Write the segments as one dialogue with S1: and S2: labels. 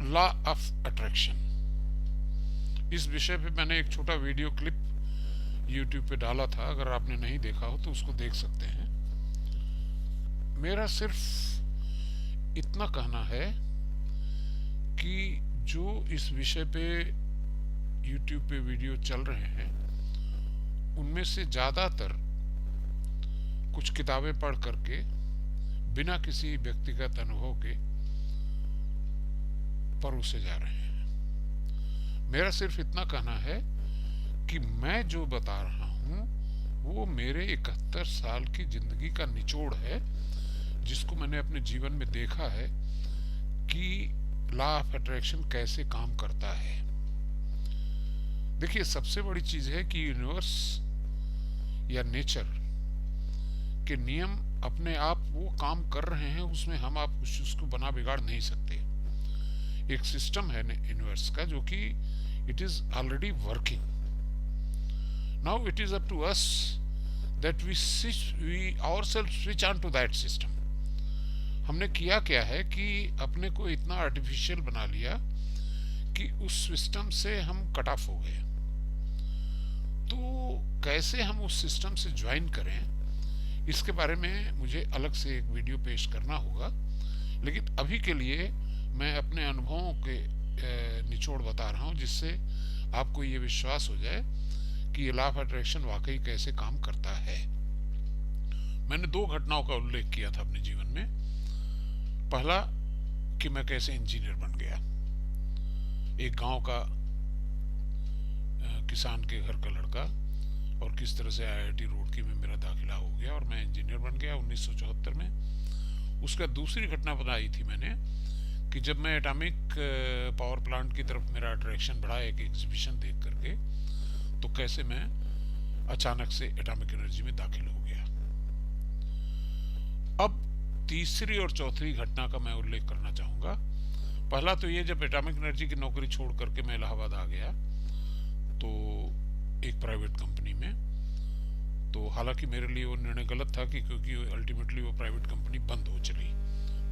S1: Law of attraction. इस विषय पे मैंने एक छोटा वीडियो क्लिप यूट्यूब पे डाला था, अगर आपने नहीं देखा हो तो उसको देख सकते हैं। मेरा सिर्फ इतना कहना है कि जो इस विषय पे यूट्यूब पे वीडियो चल रहे हैं उनमें से ज़्यादातर कुछ किताबें पढ़ करके बिना किसी व्यक्तिगत अनुभव के परोसे जा रहे हैं। मेरा सिर्फ इतना कहना है कि मैं जो बता रहा हूँ वो मेरे 71 साल की जिंदगी का निचोड़ है, जिसको मैंने अपने जीवन में देखा है कि लॉ ऑफ अट्रैक्शन कैसे काम करता है। देखिए, सबसे बड़ी चीज है कि यूनिवर्स या नेचर के नियम अपने आप वो काम कर रहे हैं, उसमें हम आप उसको बना बिगाड़ नहीं सकते। एक सिस्टम है यूनिवर्स का जो कि it is already working. Now it is up to us that we ourself switch on to that system. हमने किया क्या है कि अपने को इतना आर्टिफिशियल बना लिया कि उस सिस्टम से हम कट ऑफ हो गए। तो कैसे हम उस सिस्टम से ज्वाइन करें, इसके बारे में मुझे अलग से एक वीडियो पेश करना होगा। लेकिन अभी के लिए मैं अपने अनुभवों के निचोड़ बता रहा हूँ, जिससे आपको ये विश्वास हो जाए कि ये लॉ ऑफ अट्रैक्शन वाकई कैसे काम करता है। मैंने 2 घटनाओं का उल्लेख किया था अपने जीवन में। पहला कि मैं कैसे इंजीनियर बन गया। एक गांव का किसान के घर का लड़का, और किस तरह से आईआईटी रुड़की में मेरा दाखिला हो गया और मैं इंजीनियर बन गया 1974 में। उसका दूसरी घटना बताई थी मैंने कि जब मैं एटॉमिक पावर प्लांट की तरफ मेरा अट्रैक्शन बढ़ा एक एग्जीबिशन देख करके, तो कैसे मैं अचानक से एटॉमिक एनर्जी में दाखिल हो गया। अब तीसरी और चौथी घटना का मैं उल्लेख करना चाहूंगा। पहला तो ये, जब एटॉमिक एनर्जी की नौकरी छोड़ करके मैं इलाहाबाद आ गया तो एक प्राइवेट कंपनी में, तो हालांकि मेरे लिए वो निर्णय गलत था कि क्योंकि अल्टीमेटली वो प्राइवेट कंपनी बंद हो चली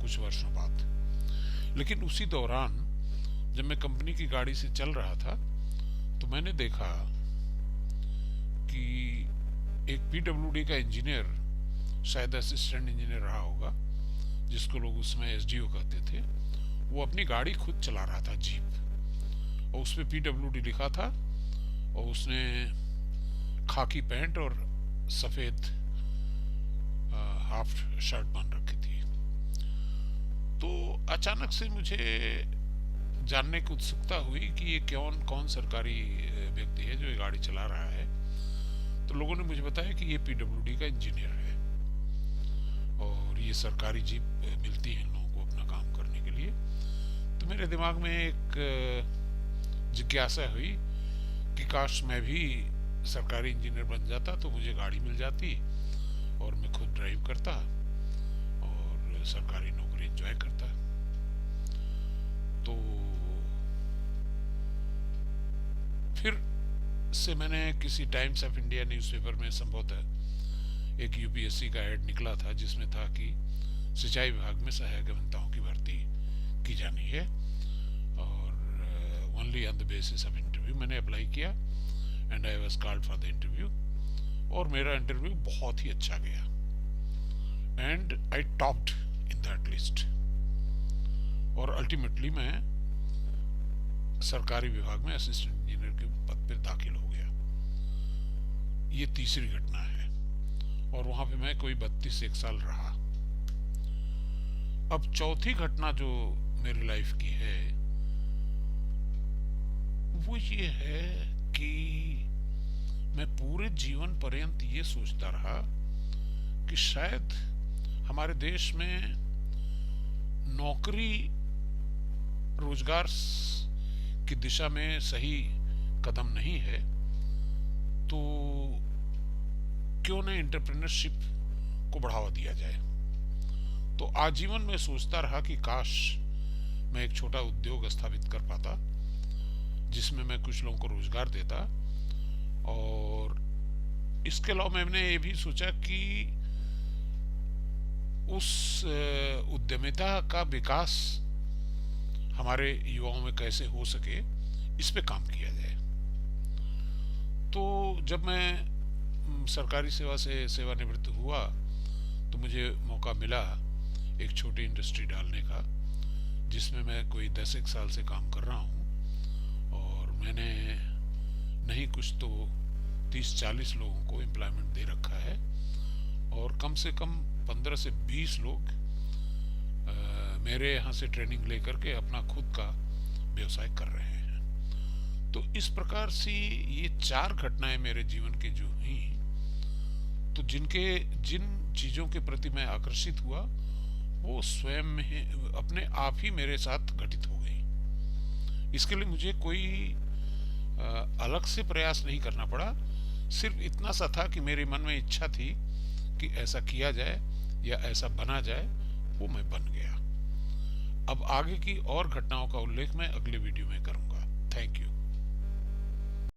S1: कुछ वर्षों बाद। लेकिन उसी दौरान जब मैं कंपनी की गाड़ी से चल रहा था तो मैंने देखा कि एक पीडब्ल्यूडी का इंजीनियर, शायद असिस्टेंट इंजीनियर रहा होगा, जिसको लोग उसमें एसडीओ कहते थे, वो अपनी गाड़ी खुद चला रहा था, जीप, और उसमें पीडब्ल्यूडी लिखा था और उसने खाकी पैंट और सफेद हाफ शर्ट पहन रखी थी। तो अचानक से मुझे जानने की उत्सुकता हुई कि ये कौन सरकारी व्यक्ति है जो ये गाड़ी चला रहा है। तो लोगों ने मुझे बताया कि ये पीडब्ल्यूडी का इंजीनियर है और ये सरकारी जीप मिलती है इन लोगों को अपना काम करने के लिए। तो मेरे दिमाग में एक जिज्ञासा हुई कि काश मैं भी सरकारी इंजीनियर बन जाता तो मुझे गाड़ी मिल जाती और मैं खुद ड्राइव करता और सरकारी नौकरी एंजॉय करता। तो फिर से मैंने किसी टाइम्स ऑफ इंडिया न्यूज़पेपर में संभवतः एक यूपीएससी का ऐड निकला था जिसमें था कि सिंचाई विभाग में सहायक अभियंताओं की भर्ती की जानी है और only on the basis of interview. मैंने अप्लाई किया and I was called for the interview और मेरा इंटरव्यू बहुत ही अच्छा गया and I topped in that list और अल्टीमेटली मैं सरकारी विभाग में असिस्टेंट इंजीनियर के पद पर दाखिल हो गया। ये तीसरी घटना है और वहां पे मैं कोई 32 साल रहा। अब चौथी घटना जो मेरी लाइफ की है वो ये है कि मैं पूरे जीवन पर्यंत ये सोचता रहा कि शायद हमारे देश में नौकरी रोजगार की दिशा में सही कदम नहीं है, तो क्यों न एंटरप्रेन्योरशिप को बढ़ावा दिया जाए। तो आजीवन में सोचता रहा कि काश मैं एक छोटा उद्योग स्थापित कर पाता जिसमें मैं कुछ लोगों को रोजगार देता। और इसके अलावा मैंने ये भी सोचा कि उस उद्यमिता का विकास हमारे युवाओं में कैसे हो सके, इस पे काम किया जाए। तो जब मैं सरकारी सेवा से सेवानिवृत्त हुआ तो मुझे मौका मिला एक छोटी इंडस्ट्री डालने का, जिसमें मैं कोई 10 एक साल से काम कर रहा हूँ। और मैंने नहीं कुछ तो 30-40 लोगों को एम्प्लॉयमेंट दे रखा है, और कम से कम 15 से 20 लोग मेरे यहाँ से ट्रेनिंग लेकर के अपना खुद का व्यवसाय कर रहे हैं। तो इस प्रकार से ये 4 घटनाएं मेरे जीवन की जो हुई, तो जिन चीज़ों के प्रति मैं आकर्षित हुआ वो स्वयं में अपने आप ही मेरे साथ घटित हो गई। इसके लिए मुझे कोई अलग से प्रयास नहीं करना पड़ा। सिर्फ इतना सा था कि मेरे मन में इच्छा थी कि ऐसा किया जाए या ऐसा बना जाए, वो मैं बन गया। अब आगे की और घटनाओं का उल्लेख मैं अगले वीडियो में करूंगा।